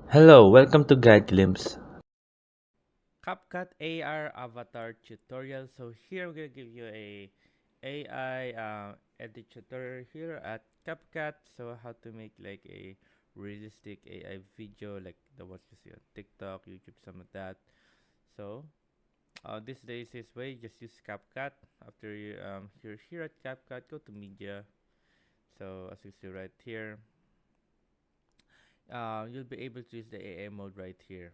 Hello, welcome to Guide Glimpse. CapCut AI avatar tutorial. So here we're gonna give you a AI edit tutorial here at CapCut. So how to make like a realistic AI video like the ones you see on TikTok, YouTube, some of that. So this is the easiest way. Just use CapCut. After you're here at CapCut, go to Media. So as you see right here, you'll be able to use the AI mode right here.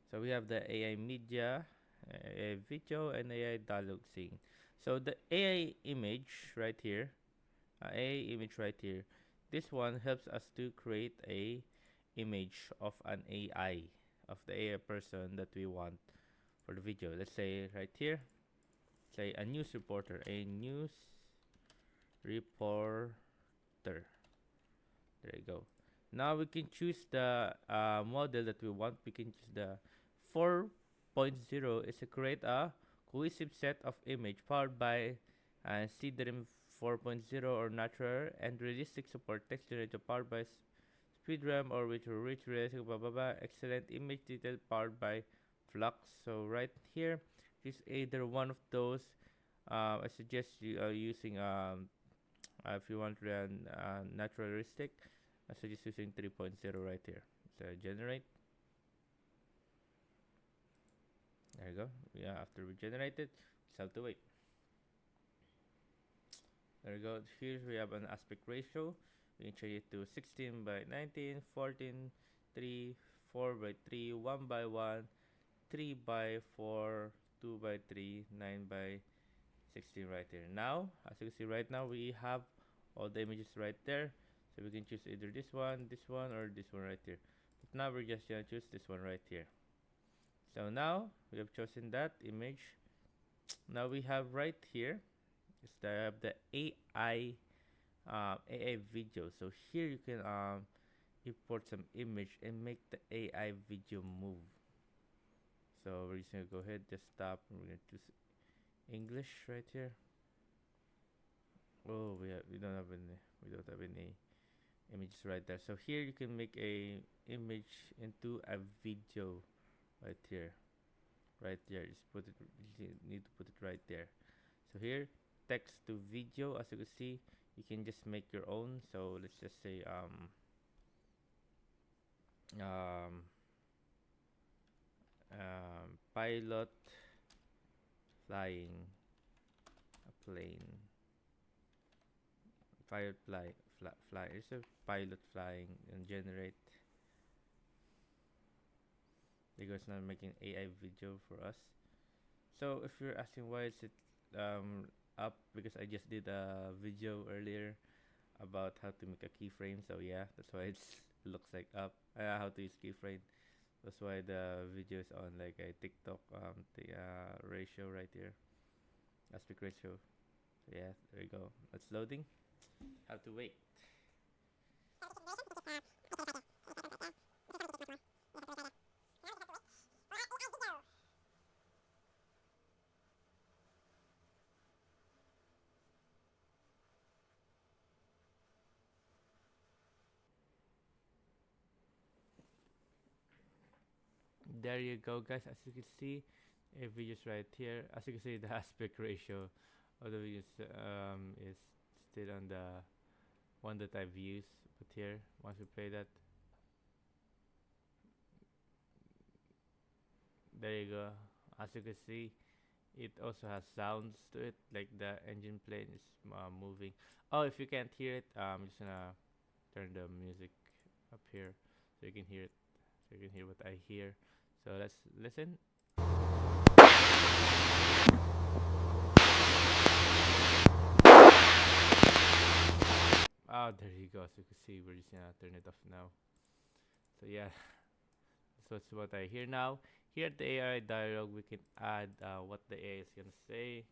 So we have the AI media, AI video, and AI dialogue scene. So the AI image right here, AI image right here, this one helps us to create a image of an AI, of the AI person that we want for the video. Let's say right here, say a news reporter, a news reporter. There you go. Now we can choose the model that we want. We can choose the 4.0 is to create a cohesive set of image powered by CDRIM 4.0 or natural and realistic support text generator powered by SpeedRAM or with rich realistic blah blah blah excellent image detail powered by Flux. So right here is either one of those. I suggest you using if you want to run naturalistic, I suggest using 3.0 right here. So generate. There you go. Yeah, after we generate it, just have to wait. There you go. Here we have an aspect ratio. We can change it to 16 by 19, 14, 3, 4 by 3, 1 by 1, 3 by 4, 2 by 3, 9 by 16 right here. Now, as you can see right now, we have all the images right there. So we can choose either this one, or this one right here. But now we're just gonna choose this one right here. So now we have chosen that image. Now we have right here is the AI video. So here you can import some image and make the AI video move. So we're just gonna go ahead, just stop, and we're gonna choose English right here. Oh, we don't have any images right there. So here you can make a image into a video right here, right there. Just put it. You need to put it right there. So here, text to video. As you can see, you can just make your own. So let's just say um pilot flying a plane. Pilot fly. It's a pilot flying and generate because it's not making AI video for us. So if you're asking why is it up, because I just did a video earlier about how to make a keyframe. So yeah, that's why it looks like up. How to use keyframe. That's why the video is on like a TikTok the ratio right here, aspect ratio. So yeah, there you go. That's loading. Have to wait. There you go, guys. As you can see, a video's right here. As you can see, the aspect ratio of the videos is still on the one that I've used. But here, once we play that, there you go. As you can see, it also has sounds to it, like the engine plane is moving. Oh, if you can't hear it, I'm just gonna turn the music up here so you can hear it. So you can hear what I hear. So let's listen. Oh, there you go. As you can see, we're just gonna turn it off now. So yeah, that's what I hear now. Here at the AI dialogue, we can add what the AI is gonna say.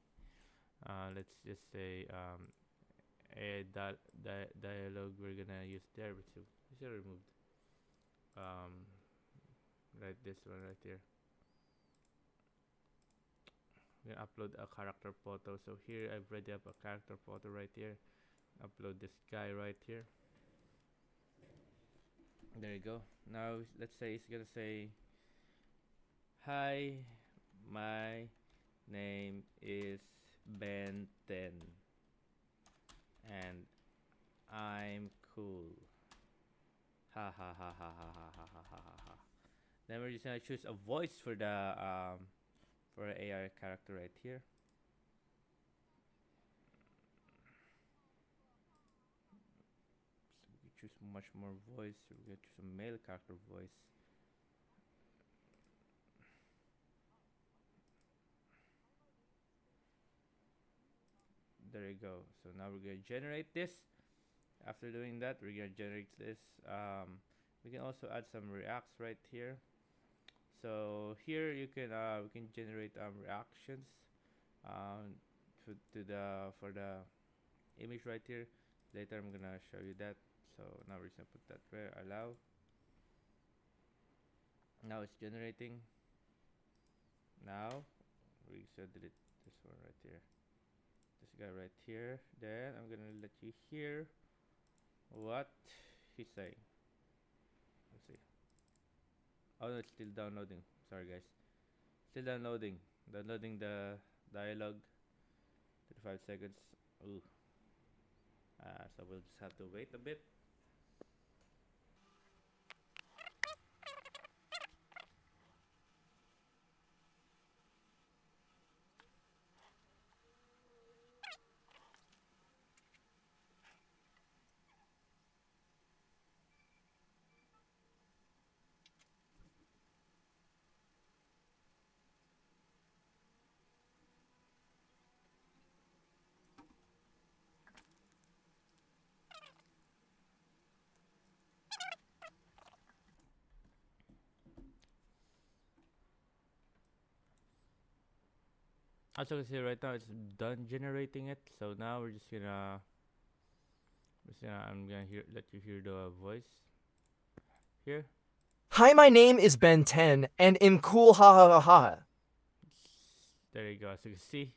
Let's just say dialogue we're gonna use there, which is removed. Um, right, this one right here. We upload a character photo. So here I've already have a character photo right here. Upload this guy right here. There you go. Now let's say it's gonna say, "Hi, my name is Ben 10, and I'm cool." Ha ha ha ha ha ha ha ha ha ha ha. Then we're just gonna choose a voice for the AI character right here. So we choose much more voice. So we're gonna choose a male character voice. There you go. So now we're gonna generate this. After doing that, we're gonna generate this. We can also add some reacts right here. So here you can we can generate reactions to the for the image right here. Later I'm gonna show you that. So now we're just gonna put that where allow. Now it's generating. Now we should delete this one right here. This guy right here. Then I'm gonna let you hear what he's saying. Let's see. Oh no, it's still downloading. Sorry guys. Still downloading. Downloading the dialogue. 35 seconds. Ooh. So we'll just have to wait a bit. As you can see right now, it's done generating it. So now I'm gonna let you hear the voice here. Hi, my name is Ben 10, and I'm cool, ha ha ha ha. There you go. As you can see,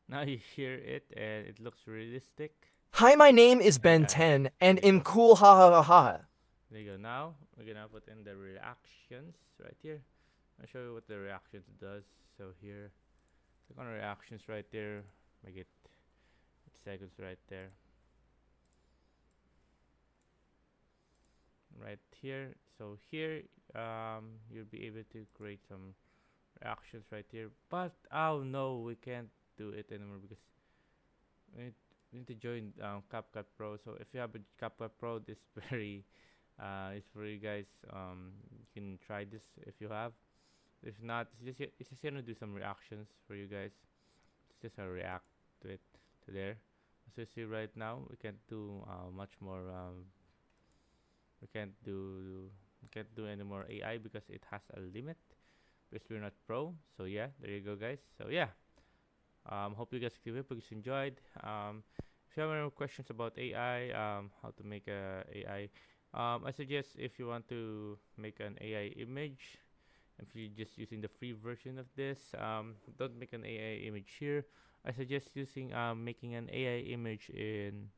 now you hear it and it looks realistic. Hi, my name is And Ben 10, and there you I'm go. cool, ha ha ha ha. There you go. Now we're gonna put in the reactions right here. I'll show you what the reactions does. So here, click on reactions right there. Make it 8 seconds right there. Right here. So here, you'll be able to create some reactions right here. But oh no, we can't do it anymore because we need, we need to join CapCut Pro. So if you have a CapCut Pro, this very it's for you guys. You can try this if you have. If not, it's just gonna do some reactions for you guys. It's just a react to it to there. As you see right now, we can't do much more. We can't do any more AI because it has a limit because we're not pro. So yeah, there you go, guys. So yeah, hope you guys enjoyed. If you have any more questions about AI, how to make a AI, I suggest if you want to make an AI image, if you're just using the free version of this, don't make an AI image here. I suggest using making an AI image in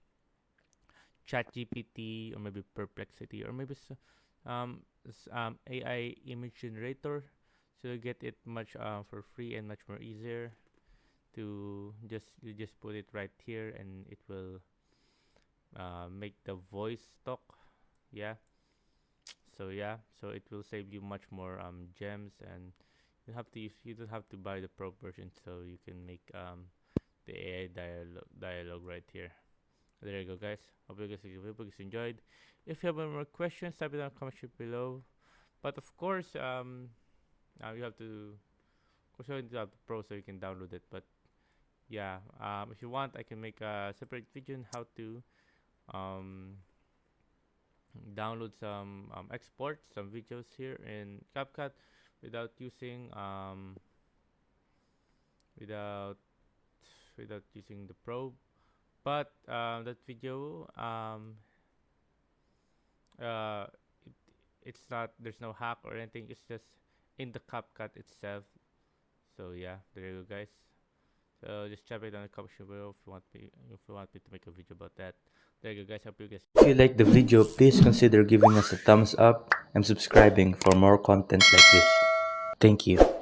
ChatGPT or maybe Perplexity or maybe AI image generator. So you get it much for free and much more easier to just put it right here and it will make the voice talk. Yeah. So yeah, so it will save you much more gems and you don't have to buy the pro version so you can make the AI dialogue right here. There you go, guys. Hope you guys enjoyed. If you have any more questions, type it down in the comment section below. But of course, now you have to, of course, you have to have the pro so you can download it. But yeah, if you want, I can make a separate video on how to um, download export some videos here in CapCut without using without without using the pro. But that video uh it, it's not, there's no hack or anything, it's just in the CapCut itself. So yeah, there you go, guys. So just drop it down in the comment section below if you want me to make a video about that. There you go, guys. Hope you guys. If you like the video, please consider giving us a thumbs up and subscribing for more content like this. Thank you.